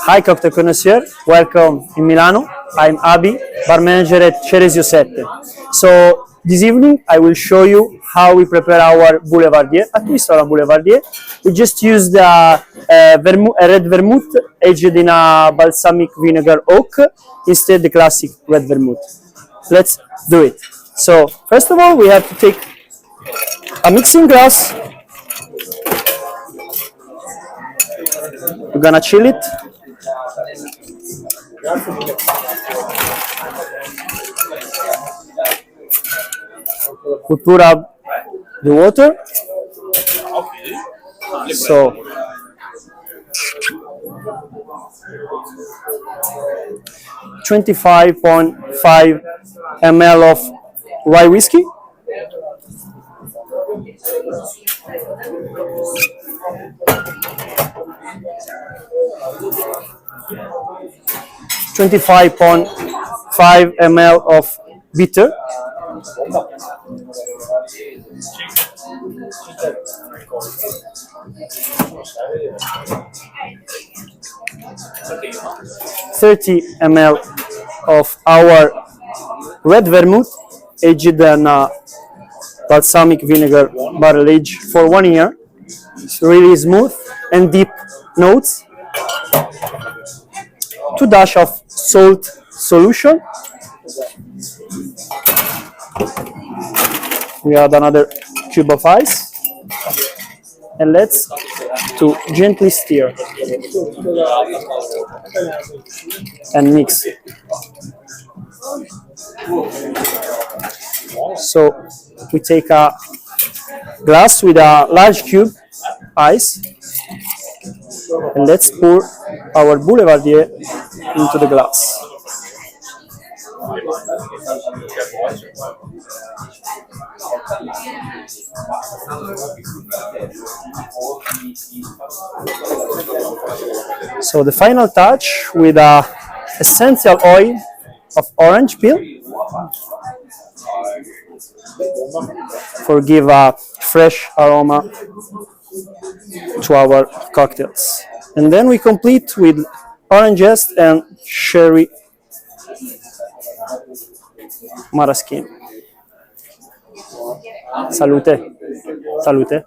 Hi cocktail connoisseur, welcome in Milano. I'm Abi, bar manager at Ceresio 7. So this evening I will show you how we prepare our Boulevardier. At least our Boulevardier, we just used a red vermouth aged in a balsamic vinegar oak instead the classic red vermouth. Let's do it. So first of all we have to take a mixing glass. We're gonna chill it. We put up the water. So (25.5 ml) of rye whiskey. (25.5 ml) of bitter. (30 ml) of our red vermouth aged in balsamic vinegar barrel aged for 1 year. It's really smooth and deep notes. 2 dash of salt solution. We add another cube of ice, and let's to gently stir and mix. So we take a glass with a large cube ice, and let's pour our Boulevardier into the glass. So the final touch with a essential oil of orange peel for give a fresh aroma to our cocktails. And then we complete with orange zest and cherry maraschino. Salute. Salute.